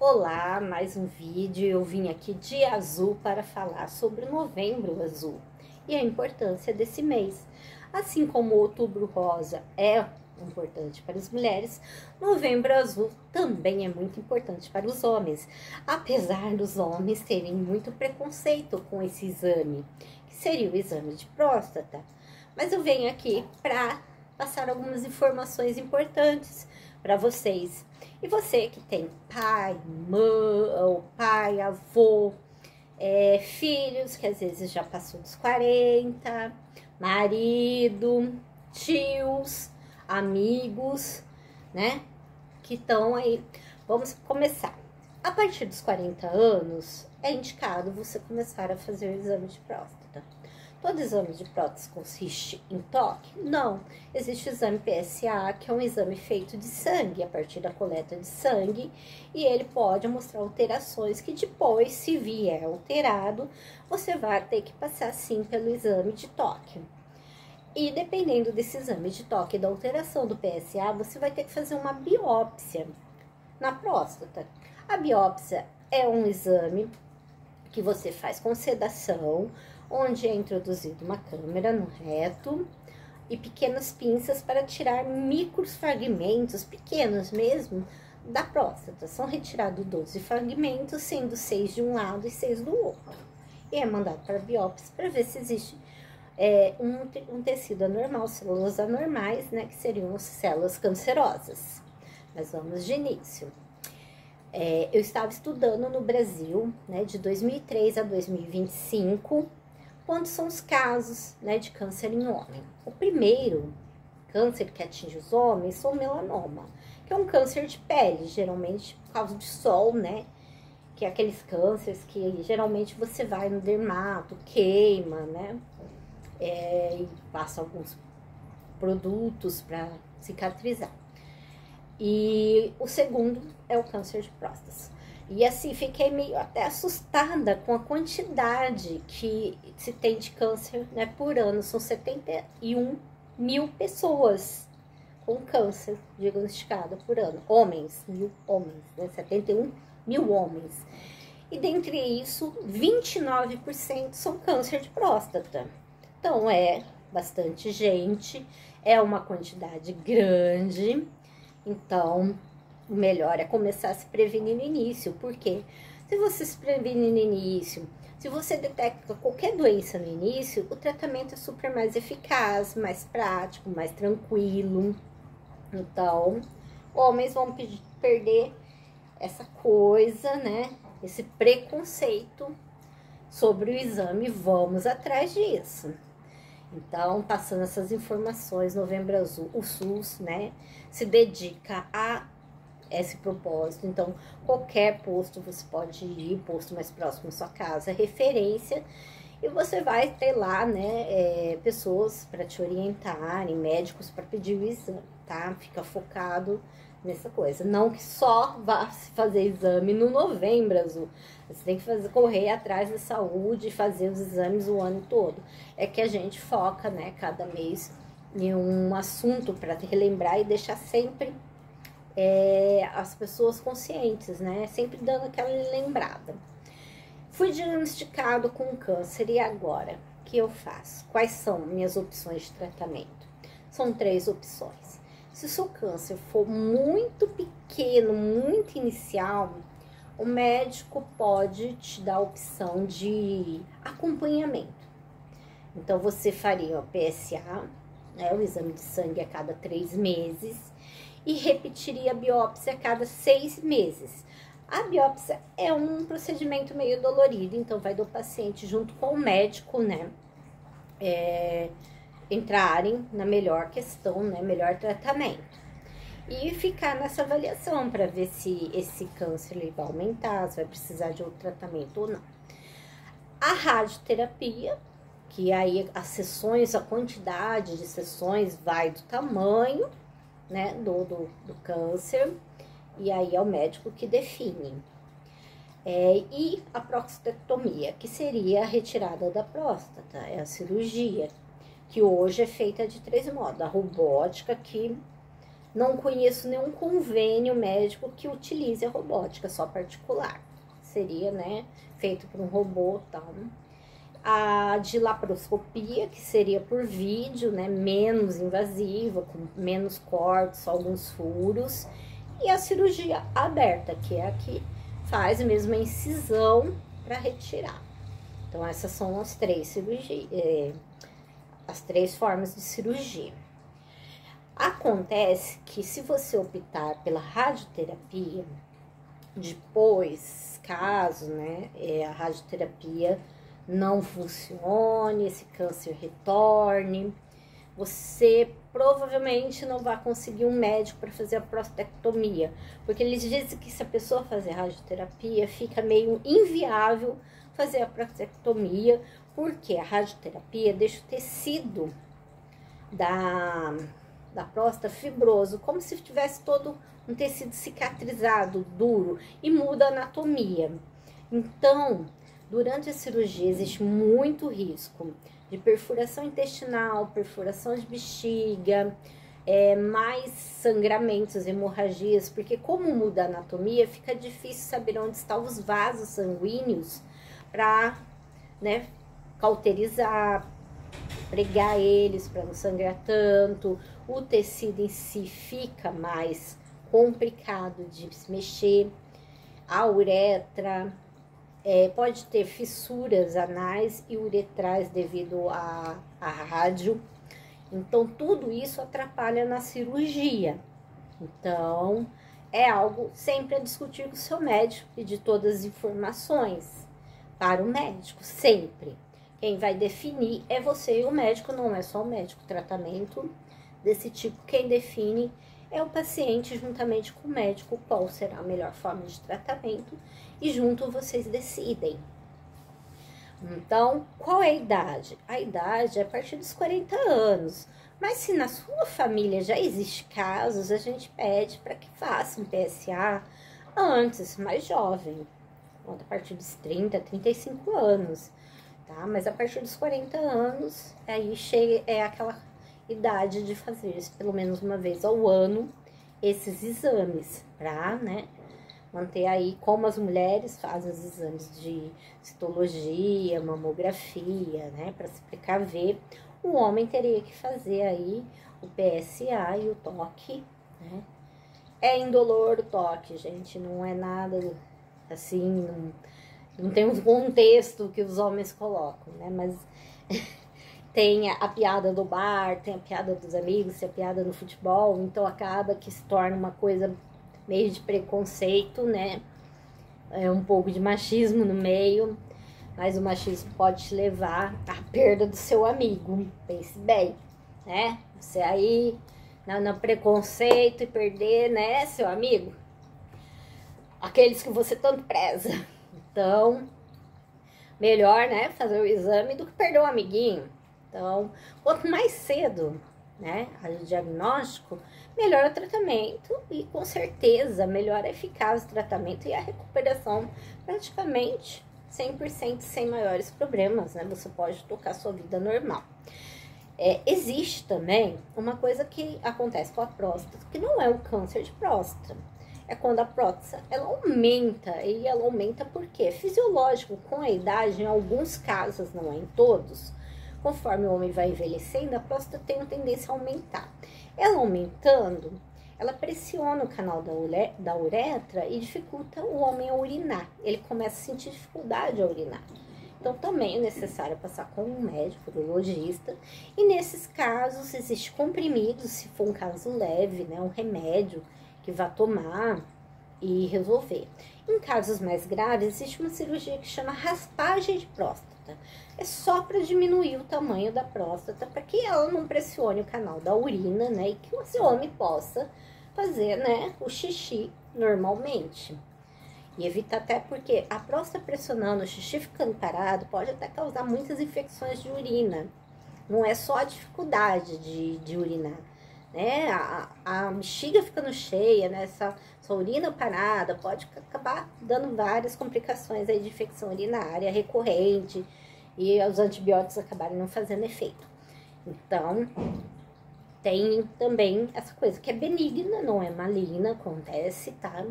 Olá, mais um vídeo. Eu vim aqui de azul para falar sobre o Novembro Azul e a importância desse mês. Assim como o Outubro Rosa é importante para as mulheres, Novembro Azul também é muito importante para os homens, apesar dos homens terem muito preconceito com esse exame, que seria o exame de próstata. Mas eu venho aqui para passar algumas informações importantes para vocês. E você que tem pai, mãe, ou pai, avô, filhos que às vezes já passou dos 40, marido, tios, amigos, né? Que estão aí. Vamos começar. A partir dos 40 anos, é indicado você começar a fazer o exame de próstata. Todo exame de próstata consiste em toque? Não. Existe o exame PSA, que é um exame feito de sangue, a partir da coleta de sangue, e ele pode mostrar alterações que depois, se vier alterado, você vai ter que passar sim pelo exame de toque. E dependendo desse exame de toque e da alteração do PSA, você vai ter que fazer uma biópsia na próstata. A biópsia é um exame que você faz com sedação, onde é introduzida uma câmera no reto e pequenas pinças para tirar microfragmentos, pequenos mesmo, da próstata. São retirados 12 fragmentos, sendo 6 de um lado e 6 do outro. E é mandado para a biópsia para ver se existe um tecido anormal, células anormais, né, que seriam as células cancerosas. Mas vamos de início. Eu estava estudando no Brasil, né, de 2003 a 2025, quantos são os casos, né, de câncer em homem. O primeiro câncer que atinge os homens é o melanoma, que é um câncer de pele, geralmente por causa de sol, né, que é aqueles cânceres que geralmente você vai no dermato, queima, né, e passa alguns produtos para cicatrizar. E o segundo é o câncer de próstata. E assim, fiquei meio até assustada com a quantidade que se tem de câncer, né, por ano. São 71 mil pessoas com câncer diagnosticado por ano. Homens, né, 71 mil homens. E dentre isso, 29% são câncer de próstata. Então, é bastante gente, é uma quantidade grande. Então, o melhor é começar a se prevenir no início, porque se você se prevenir no início, se você detecta qualquer doença no início, o tratamento é super mais eficaz, mais prático, mais tranquilo. Então, homens vão perder essa coisa, né? Esse preconceito sobre o exame, vamos atrás disso. Então, passando essas informações, Novembro Azul, o SUS, né, se dedica a esse propósito. Então, qualquer posto você pode ir, posto mais próximo da sua casa, referência, e você vai ter lá, né, pessoas para te orientarem, médicos para pedir o exame, tá? Fica focado nessa coisa. Não que só vá se fazer exame no Novembro Azul. Você tem que correr atrás da saúde e fazer os exames o ano todo. É que a gente foca, né, cada mês em um assunto para relembrar e deixar sempre as pessoas conscientes, né? Sempre dando aquela lembrada. Fui diagnosticado com câncer e agora? O que eu faço? Quais são minhas opções de tratamento? São 3 opções. Se o seu câncer for muito pequeno, muito inicial, o médico pode te dar a opção de acompanhamento. Então, você faria o PSA, né, o exame de sangue a cada 3 meses, e repetiria a biópsia a cada 6 meses. A biópsia é um procedimento meio dolorido, então vai do paciente junto com o médico, né, entrarem na melhor questão, né, melhor tratamento. E ficar nessa avaliação para ver se esse câncer ele vai aumentar, se vai precisar de outro tratamento ou não. A radioterapia, que aí as sessões, a quantidade de sessões vai do tamanho, né, do câncer, e aí é o médico que define. E a prostatectomia, que seria a retirada da próstata, é a cirurgia, que hoje é feita de 3 modos. A robótica, que Não conheço nenhum convênio médico que utilize a robótica, só particular. Seria, né, feito por um robô e tal. A de laparoscopia, que seria por vídeo, né, menos invasiva, com menos cortes, só alguns furos. E a cirurgia aberta, que é a que faz mesmo a incisão para retirar. Então, essas são as três cirurgias, as três formas de cirurgia. Acontece que se você optar pela radioterapia, depois, caso, né, a radioterapia não funcione, esse câncer retorne, você provavelmente não vai conseguir um médico para fazer a prostatectomia, porque eles dizem que se a pessoa fazer radioterapia, fica meio inviável fazer a prostatectomia, porque a radioterapia deixa o tecido da próstata fibroso, como se tivesse todo um tecido cicatrizado, duro, e muda a anatomia. Então, durante a cirurgia existe muito risco de perfuração intestinal, perfuração de bexiga, mais sangramentos, hemorragias, porque como muda a anatomia, fica difícil saber onde estão os vasos sanguíneos para, né, cauterizar, pregar eles para não sangrar tanto. O tecido em si fica mais complicado de se mexer. A uretra pode ter fissuras anais e uretrais devido à rádio. Então, tudo isso atrapalha na cirurgia. Então, é algo sempre a discutir com o seu médico, pedir todas as informações para o médico, sempre. Quem vai definir é você e o médico, não é só o médico. Tratamento desse tipo, quem define é o paciente juntamente com o médico qual será a melhor forma de tratamento e junto vocês decidem. Então, qual é a idade? A idade é a partir dos 40 anos. Mas se na sua família já existe casos, a gente pede para que faça um PSA antes, mais jovem. A partir dos 30, 35 anos. Tá? Mas a partir dos 40 anos, aí chega, é aquela idade de fazer isso pelo menos uma vez ao ano, esses exames, pra, né, manter aí como as mulheres fazem os exames de citologia, mamografia, né, para se precaver. O homem teria que fazer aí o PSA e o toque, né. É indolor o toque, gente, não é nada assim, não tem um contexto que os homens colocam, né, mas tem a piada do bar, tem a piada dos amigos, tem a piada no futebol, então acaba que se torna uma coisa meio de preconceito, né? É um pouco de machismo no meio, mas o machismo pode te levar à perda do seu amigo, pense bem, né? Você aí no preconceito e perder, né, seu amigo? Aqueles que você tanto preza. Então, melhor, né, fazer o exame do que perder um amiguinho. Então, quanto mais cedo, né, o diagnóstico, melhor o tratamento e, com certeza, melhor a eficácia do tratamento e a recuperação praticamente 100% sem maiores problemas, né? Você pode tocar sua vida normal. Existe também uma coisa que acontece com a próstata, que não é o câncer de próstata. É quando a próstata, ela aumenta, e ela aumenta porque é fisiológico, com a idade, em alguns casos, não é em todos. Conforme o homem vai envelhecendo, a próstata tem uma tendência a aumentar. Ela aumentando, ela pressiona o canal da uretra e dificulta o homem a urinar. Ele começa a sentir dificuldade a urinar. Então, também é necessário passar com um médico, urologista. E nesses casos, existe comprimidos, se for um caso leve, né, um remédio que vá tomar e resolver. Em casos mais graves, existe uma cirurgia que chama raspagem de próstata. É só para diminuir o tamanho da próstata, para que ela não pressione o canal da urina, né? E que o homem possa fazer, né, o xixi normalmente. E evitar até porque a próstata pressionando, o xixi ficando parado, pode até causar muitas infecções de urina. Não é só a dificuldade de urinar, né? A bexiga ficando cheia, né? Essa urina parada pode acabar dando várias complicações aí de infecção urinária recorrente e os antibióticos acabarem não fazendo efeito. Então, tem também essa coisa que é benigna, não é maligna, acontece, tá?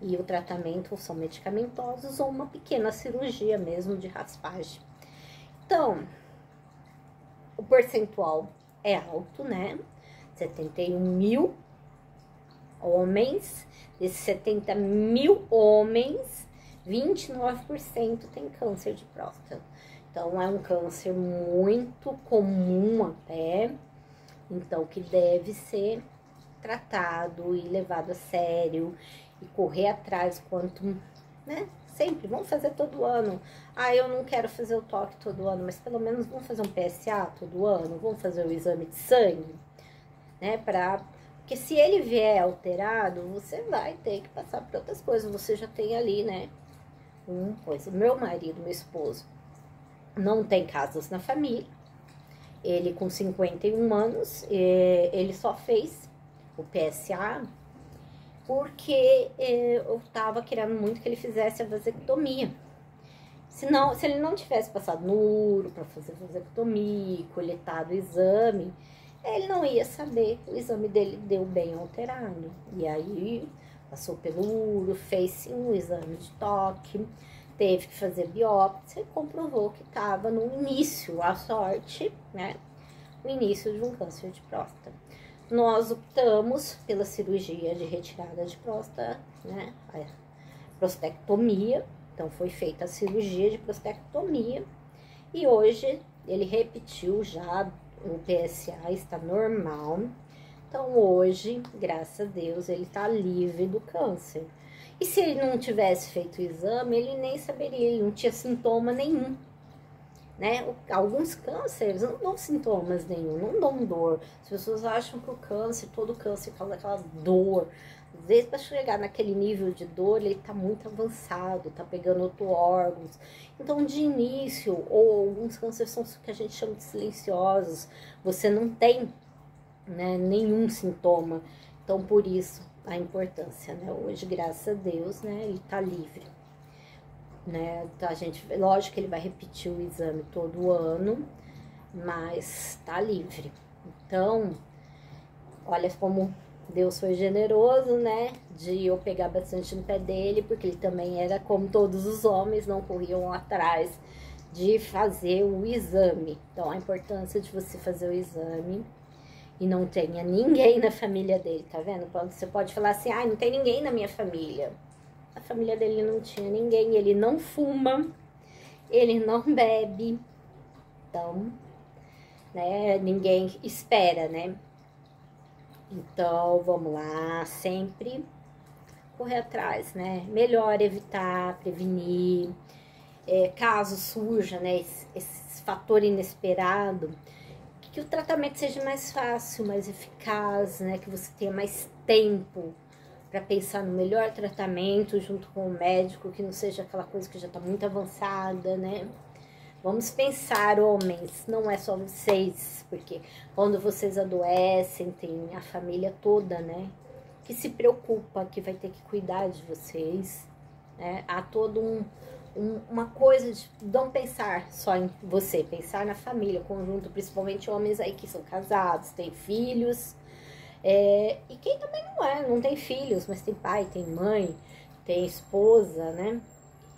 E o tratamento são medicamentosos ou uma pequena cirurgia mesmo de raspagem. Então, o percentual é alto, né? 71 mil homens, desses 70 mil homens, 29% tem câncer de próstata. Então, é um câncer muito comum até, então que deve ser tratado e levado a sério e correr atrás quanto, né? Sempre, vamos fazer todo ano. Ah, eu não quero fazer o toque todo ano, mas pelo menos vamos fazer um PSA todo ano, vamos fazer o exame de sangue, né? Porque se ele vier alterado, você vai ter que passar por outras coisas. Você já tem ali, né? Pois, meu marido, meu esposo, não tem casas na família. Ele com 51 anos, ele só fez o PSA porque eu tava querendo muito que ele fizesse a vasectomia. Se ele não tivesse passado no URO para fazer a vasectomia, coletado o exame, ele não ia saber que o exame dele deu bem alterado. E aí passou pelo URO, fez sim um exame de toque, teve que fazer biópsia e comprovou que estava no início, a sorte, né? O início de um câncer de próstata. Nós optamos pela cirurgia de retirada de próstata, né? A prostectomia. Então, foi feita a cirurgia de prostectomia. E hoje, ele repetiu já, o PSA está normal. Então, hoje, graças a Deus, ele está livre do câncer. E se ele não tivesse feito o exame, ele nem saberia, ele não tinha sintoma nenhum. Né? Alguns cânceres não dão sintomas nenhum, não dão dor. As pessoas acham que o câncer, todo câncer causa aquela dor. Às vezes, para chegar naquele nível de dor, ele tá muito avançado, tá pegando outros órgãos. Então, de início, ou alguns cânceres são o que a gente chama de silenciosos, você não tem, né, nenhum sintoma. Então, por isso, a importância, né? Hoje, graças a Deus, né, ele tá livre. Né? Então, lógico que ele vai repetir o exame todo ano, mas tá livre. Então, olha como Deus foi generoso, né? De eu pegar bastante no pé dele, porque ele também era como todos os homens, não corriam atrás de fazer o exame. Então, a importância de você fazer o exame e não tenha ninguém na família dele, tá vendo? Você pode falar assim, ah, não tem ninguém na minha família. A família dele não tinha ninguém, ele não fuma, ele não bebe, então, né, ninguém espera, né? Então, vamos lá, sempre correr atrás, né? Melhor evitar, prevenir, caso surja, né, esse fator inesperado, que o tratamento seja mais fácil, mais eficaz, né? Que você tenha mais tempo para pensar no melhor tratamento junto com o médico, que não seja aquela coisa que já está muito avançada, né? Vamos pensar, homens, não é só vocês, porque quando vocês adoecem, tem a família toda, né? Que se preocupa, que vai ter que cuidar de vocês, né? Há todo uma coisa de não pensar só em você, pensar na família, conjunto, principalmente homens aí que são casados, têm filhos. E quem também não tem filhos, mas tem pai, tem mãe, tem esposa, né?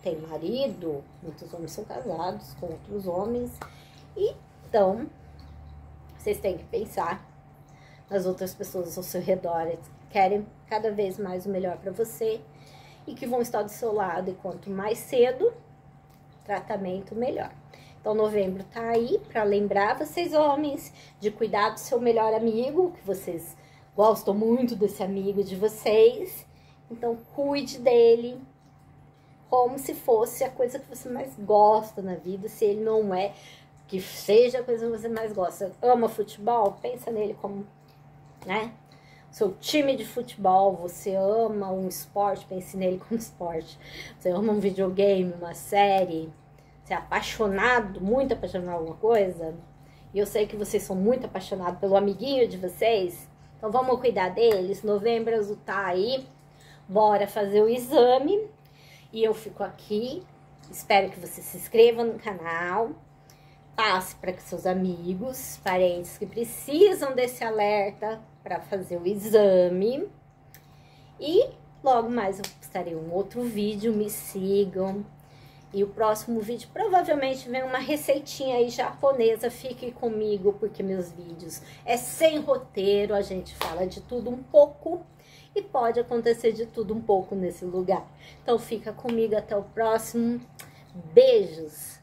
Tem marido, muitos homens são casados com outros homens. Então, vocês têm que pensar nas outras pessoas ao seu redor, que querem cada vez mais o melhor para você e que vão estar do seu lado. E quanto mais cedo, tratamento, melhor. Então, novembro tá aí para lembrar vocês, homens, de cuidar do seu melhor amigo, que vocês gostam muito desse amigo de vocês. Então, cuide dele como se fosse a coisa que você mais gosta na vida. Se ele não é, que seja a coisa que você mais gosta. Ama futebol? Pensa nele como, né? Seu time de futebol. Você ama um esporte? Pense nele como esporte. Você ama um videogame, uma série? Você é apaixonado, muito apaixonado por alguma coisa? E eu sei que vocês são muito apaixonados pelo amiguinho de vocês. Então, vamos cuidar deles. Novembro azul tá aí. Bora fazer o exame. E eu fico aqui. Espero que você se inscreva no canal. passe para seus amigos, parentes que precisam desse alerta para fazer o exame. E logo mais eu postarei um outro vídeo, me sigam. E o próximo vídeo provavelmente vem uma receitinha aí japonesa, fique comigo, porque meus vídeos é sem roteiro, a gente fala de tudo um pouco e pode acontecer de tudo um pouco nesse lugar. Então fica comigo até o próximo, beijos!